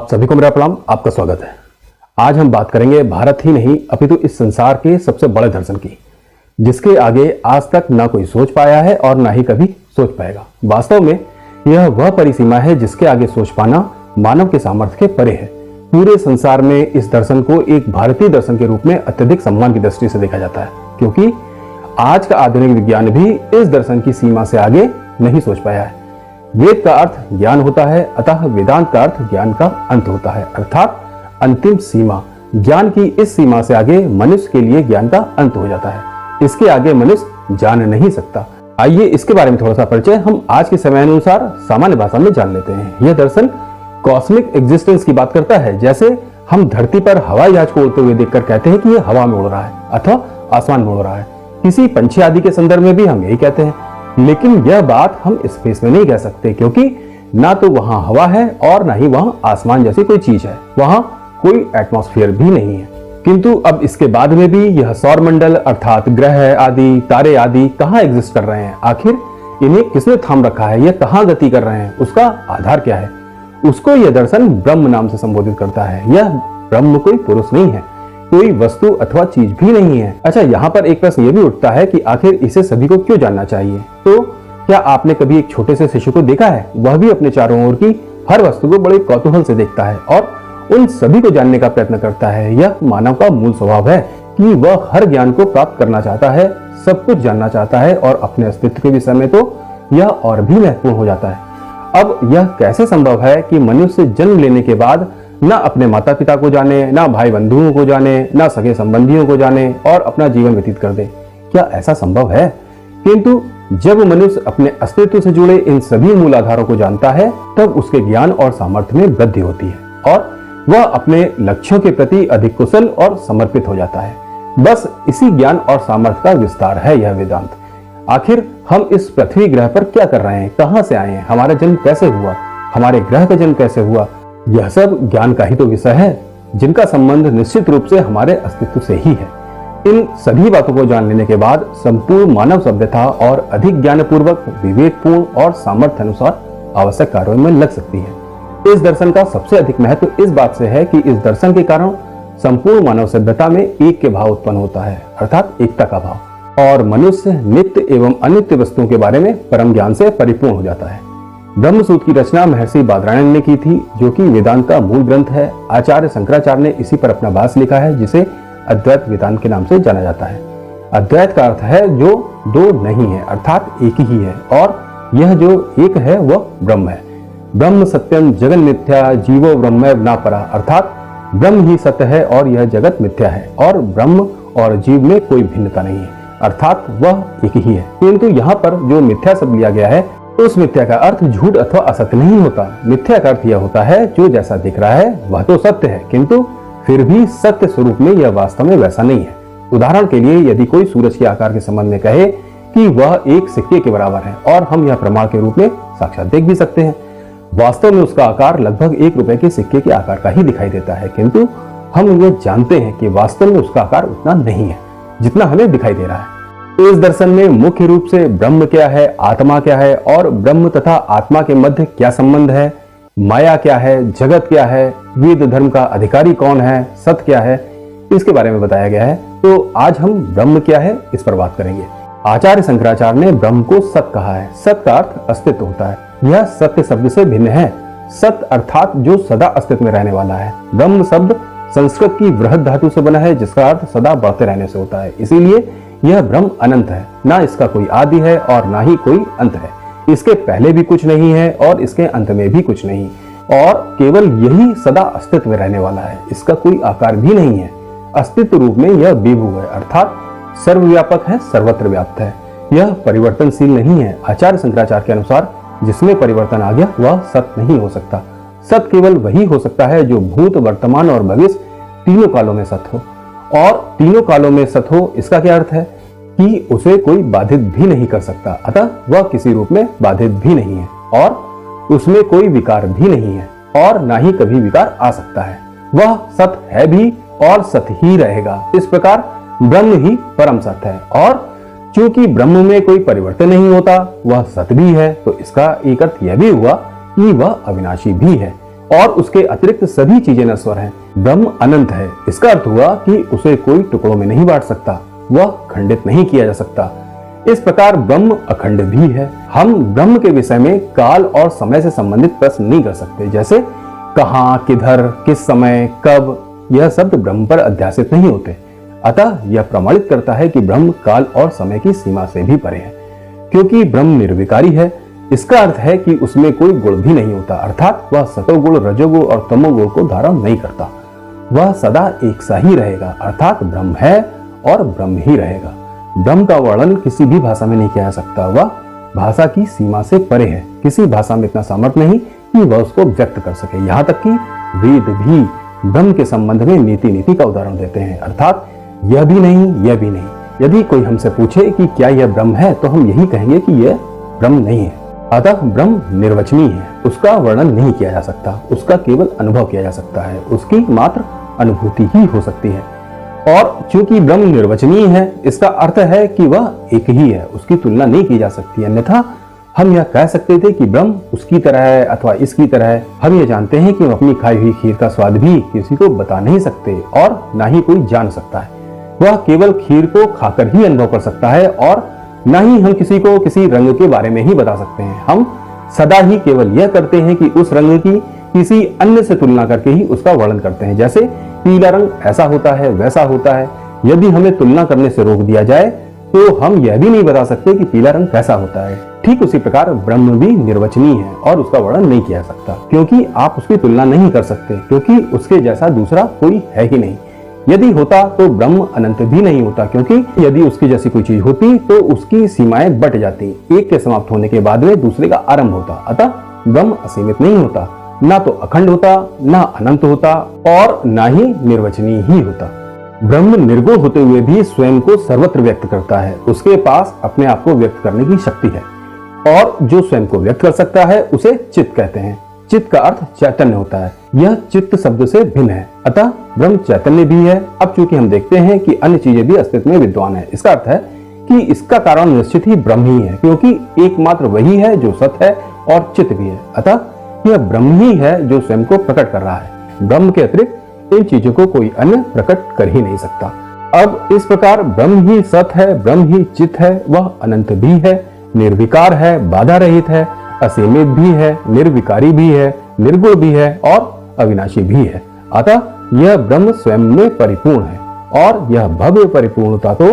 आप सभी को मेरा प्रणाम, आपका स्वागत है। आज हम बात करेंगे भारत ही नहीं अपितु इस संसार के सबसे बड़े दर्शन की, जिसके आगे आज तक ना कोई सोच पाया है और ना ही कभी सोच पाएगा। वास्तव में यह वह परिसीमा है जिसके आगे सोच पाना मानव के सामर्थ्य के परे है। पूरे संसार में इस दर्शन को एक भारतीय दर्शन के रूप में अत्यधिक सम्मान की दृष्टि से देखा जाता है, क्योंकि आज का आधुनिक विज्ञान भी इस दर्शन की सीमा से आगे नहीं सोच पाया है। वेद का अर्थ ज्ञान होता है, अतः वेदांत का अर्थ ज्ञान का अंत होता है, अर्थात अंतिम सीमा। ज्ञान की इस सीमा से आगे मनुष्य के लिए ज्ञान का अंत हो जाता है। इसके आगे मनुष्य जान नहीं सकता। आइए इसके बारे में थोड़ा सा परिचय हम आज के समय अनुसार सामान्य भाषा में जान लेते हैं। यह दर्शन कॉस्मिक एग्जिस्टेंस की बात करता है। जैसे हम धरती पर हवाई जहाज को उड़ते हुए देखकर कहते हैं कि यह हवा में उड़ रहा है अथवा आसमान में उड़ रहा है। किसी पंछी आदि के संदर्भ में भी हम यही कहते हैं, लेकिन यह बात हम स्पेस में नहीं कह सकते, क्योंकि ना तो वहां हवा है और ना ही वहां आसमान जैसी कोई चीज है। वहां कोई एटमॉस्फेयर भी नहीं है। किंतु अब इसके बाद में भी यह सौर मंडल अर्थात ग्रह आदि, तारे आदि कहाँ एग्जिस्ट कर रहे हैं, आखिर इन्हें किसने थाम रखा है, यह कहाँ गति कर रहे हैं, उसका आधार क्या है, उसको यह दर्शन ब्रह्म नाम से संबोधित करता है। यह ब्रह्म कोई पुरुष नहीं है, कोई वस्तु अथवा चीज भी नहीं है। अच्छा, यहाँ पर एक प्रश्न यह भी उठता है कि आखिर इसे सभी को क्यों जानना चाहिए। तो क्या आपने कभी एक छोटे से शिशु को देखा है? वह भी अपने चारों ओर की हर वस्तु को बड़े कौतूहल से देखता है और उन सभी को जानने का प्रयत्न करता है। यह मानव का मूल स्वभाव है कि वह हर ज्ञान को प्राप्त करना चाहता है, सब कुछ जानना चाहता है, और अपने अस्तित्व के विषय में तो यह और भी महत्वपूर्ण हो जाता है। अब यह कैसे संभव है कि मनुष्य जन्म लेने के बाद ना अपने माता पिता को जाने, ना भाई बंधुओं को जाने, ना सगे संबंधियों को जाने और अपना जीवन व्यतीत कर दे? क्या ऐसा संभव है? किंतु जब मनुष्य अपने अस्तित्व से जुड़े इन सभी मूल आधारों को जानता है, तब उसके ज्ञान और सामर्थ्य में वृद्धि होती है और वह अपने लक्ष्यों के प्रति अधिक कुशल और समर्पित हो जाता है। बस इसी ज्ञान और सामर्थ्य का विस्तार है यह वेदांत। आखिर हम इस पृथ्वी ग्रह पर क्या कर रहे हैं, कहां से आए हैं, हमारा जन्म कैसे हुआ, हमारे ग्रह का जन्म कैसे हुआ, यह सब ज्ञान का ही तो विषय है, जिनका संबंध निश्चित रूप से हमारे अस्तित्व से ही है। इन सभी बातों को जान लेने के बाद संपूर्ण मानव सभ्यता और अधिक ज्ञानपूर्वक, विवेकपूर्ण और सामर्थ्य अनुसार आवश्यक कार्यों में लग सकती है। इस दर्शन का सबसे अधिक महत्व इस बात से है कि इस दर्शन के कारण संपूर्ण मानव सभ्यता में एक के भाव उत्पन्न होता है, अर्थात एकता का भाव, और मनुष्य नित्य एवं अनित्य वस्तुओं के बारे में परम ज्ञान से परिपूर्ण हो जाता है। ब्रह्मसूत्र की रचना महर्षि बादरायण ने की थी, जो कि वेदांत का मूल ग्रंथ है। आचार्य शंकराचार्य ने इसी पर अपना भाष्य लिखा है, जिसे अद्वैत वेदांत के नाम से जाना जाता है। अद्वैत का अर्थ है जो दो नहीं है, अर्थात एक ही है, और यह जो एक है वह ब्रह्म है। ब्रह्म सत्यम जगन मिथ्या जीवो ब्रह्म न परा, अर्थात ब्रह्म ही सत्य है और यह जगत मिथ्या है, और ब्रह्म और जीव में कोई भिन्नता नहीं है, अर्थात वह एक ही है। किंतु यहाँ पर जो मिथ्या शब्द लिया गया है, उस मिथ्या का अर्थ झूठ अथवा असत्य नहीं होता। मिथ्या का अर्थ यह होता है जो जैसा दिख रहा है वह तो सत्य है, किंतु फिर भी सत्य स्वरूप में यह वास्तव में वैसा नहीं है। उदाहरण के लिए, यदि कोई सूरज के आकार के संबंध में कहे कि वह एक सिक्के के बराबर है, और हम यह प्रमाण के रूप में साक्षात देख भी सकते हैं, वास्तव में उसका आकार लगभग 1 रुपए के सिक्के के आकार का ही दिखाई देता है, किंतु हम यह जानते हैं कि वास्तव में उसका आकार उतना नहीं है जितना हमें दिखाई दे रहा है। इस दर्शन में मुख्य रूप से ब्रह्म क्या है, आत्मा क्या है, और ब्रह्म तथा आत्मा के मध्य क्या संबंध है, माया क्या है, जगत क्या है, वेद धर्म का अधिकारी कौन है, सत्य क्या है, इसके बारे में बताया गया है। तो आज हम ब्रह्म क्या है इस पर बात करेंगे। आचार्य शंकराचार्य ने ब्रह्म को सत्य कहा है। सत्य का अर्थ अस्तित्व होता है। यह सत्य शब्द से भिन्न है। सत्य अर्थात जो सदा अस्तित्व में रहने वाला है। ब्रह्म शब्द संस्कृत की बृहद धातु से बना है, जिसका अर्थ सदा बढ़ते रहने से होता है। इसीलिए यह ब्रह्म अनंत है, ना इसका कोई आदि है और ना ही कोई अंत है। इसके पहले भी कुछ नहीं है और इसके अंत में भी कुछ नहीं, और केवल यही सदा अस्तित्व में रहने वाला है। इसका कोई आकार भी नहीं है। अस्तित्व रूप में यह विभु है, अर्थात सर्वव्यापक है, सर्वत्र व्याप्त है। यह परिवर्तनशील नहीं है। आचार्य शंकराचार्य के अनुसार जिसमें परिवर्तन आ गया वह सत्य नहीं हो सकता। सत्य केवल वही हो सकता है जो भूत, वर्तमान और भविष्य तीनों कालों में सत्य हो। और तीनों कालों में सत्य हो, इसका क्या अर्थ है कि उसे कोई बाधित भी नहीं कर सकता, अतः वह किसी रूप में बाधित भी नहीं है, और उसमें कोई विकार भी नहीं है, और ना ही कभी विकार आ सकता है। वह सत्य है भी और सत्य ही रहेगा। इस प्रकार ब्रह्म ही परम सत्य है, और चूंकि ब्रह्म में कोई परिवर्तन नहीं होता, वह सत्य भी है, तो इसका एक अर्थ यह भी हुआ कि वह अविनाशी भी है। और उसके अतिरिक्त सभी चीजें नश्वर हैं। ब्रह्म अनंत है। इसका अर्थ हुआ कि उसे कोई टुकड़ों में नहीं बांट सकता, वह खंडित नहीं किया जा सकता। इस प्रकार ब्रह्म अखंड भी है। हम ब्रह्म के विषय में काल और समय से संबंधित प्रश्न नहीं कर सकते, जैसे कहां, किधर, किस समय, कब, यह शब्द ब्रह्म पर अध्यासित नहीं होते। अतः यह प्रमाणित करता है कि ब्रह्म काल और समय की सीमा से भी परे है। क्योंकि ब्रह्म निर्विकारी है, इसका अर्थ है कि उसमें कोई गुण भी नहीं होता, अर्थात वह सतोगुण, रजोगुण और तमोगुण को धारण नहीं करता। वह सदा एक सा ही रहेगा, अर्थात ब्रह्म है और ब्रह्म ही रहेगा। ब्रह्म का वर्णन किसी भी भाषा में नहीं किया जा सकता। वह भाषा की सीमा से परे है। किसी भाषा में इतना सामर्थ्य नहीं कि वह उसको व्यक्त कर सके। यहाँ तक कि वेद भी ब्रह्म के संबंध में नीति का उदाहरण देते हैं, अर्थात यह भी नहीं, यह भी नहीं। यदि कोई हमसे पूछे कि क्या यह ब्रह्म है, तो हम यही कहेंगे कि यह ब्रह्म नहीं है। अतः ब्रह्म निर्वचनीय है। उसका वर्णन नहीं किया जा सकता, उसका केवल अनुभव किया जा सकता है। उसकी मात्र अनुभूति ही हो सकती है। और चूंकि ब्रह्म निर्वचनीय है, इसका अर्थ है कि वह एक ही है, उसकी तुलना नहीं की जा सकती। अन्यथा हम यह कह सकते थे कि ब्रह्म उसकी तरह है अथवा इसकी तरह है। हम यह जानते हैं कि हम अपनी खाई हुई खीर का स्वाद भी किसी को बता नहीं सकते और ना ही कोई जान सकता है। वह केवल खीर को खाकर ही अनुभव कर सकता है और ना ही हम किसी को किसी रंग के बारे में ही बता सकते हैं। हम सदा ही केवल यह करते हैं कि उस रंग की किसी अन्य से तुलना करके ही उसका वर्णन करते हैं। जैसे पीला रंग ऐसा होता है, वैसा होता है। यदि हमें तुलना करने से रोक दिया जाए तो हम यह भी नहीं बता सकते कि पीला रंग कैसा होता है। ठीक उसी प्रकार ब्रह्म भी निर्वचनीय है और उसका वर्णन नहीं किया जा सकता, क्योंकि आप उसकी तुलना नहीं कर सकते, क्योंकि उसके जैसा दूसरा कोई है ही नहीं। यदि होता तो ब्रह्म अनंत भी नहीं होता, क्योंकि यदि उसकी जैसी कोई चीज होती तो उसकी सीमाएं बट जाती। एक के समाप्त होने के बाद में दूसरे का आरंभ होता। अतः ब्रह्म असीमित नहीं होता, ना तो अखंड होता, ना अनंत होता और ना ही निर्वचनीय ही होता। ब्रह्म निर्गुण होते हुए भी स्वयं को सर्वत्र व्यक्त करता है। उसके पास अपने आप को व्यक्त करने की शक्ति है, और जो स्वयं को व्यक्त कर सकता है उसे चित्त कहते हैं। चित्त का अर्थ चैतन्य होता है। यह चित्त शब्द से भिन्न है, अतः ब्रह्म चैतन्य भी है। अब चूंकि हम देखते हैं कि अन्य चीजें भी अस्तित्व में विद्वान है, इसका अर्थ है कि इसका कारण निश्चित ही ब्रह्म ही है, क्योंकि एकमात्र वही है जो सत है और चित्त भी है। अतः यह ब्रह्म ही है जो स्वयं को प्रकट कर रहा है। ब्रह्म के अतिरिक्त इन चीजों को कोई अन्य प्रकट कर ही नहीं सकता। अब इस प्रकार ब्रह्म ही सत है, ब्रह्म ही चित्त है, वह अनंत भी है, निर्विकार है, बाधा रहित है, असीमित भी है, निर्विकारी भी है, निर्गुण भी है और अविनाशी भी है। अतः यह ब्रह्म स्वयं में परिपूर्ण है और यह भव्य परिपूर्णता तो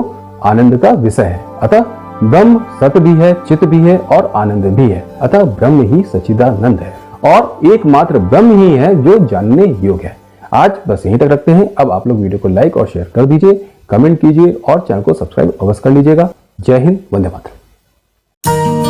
आनंद का विषय है। अतः ब्रह्म सत भी है, चित्त भी है और आनंद भी है। अतः ब्रह्म ही सच्चिदानंद है और एकमात्र ब्रह्म ही है जो जानने योग्य है। आज बस यहीं तक रखते हैं। अब आप लोग वीडियो को लाइक और शेयर कर दीजिए, कमेंट कीजिए और चैनल को सब्सक्राइब अवश्य कर लीजिएगा। जय हिंद, वंदे मातरम।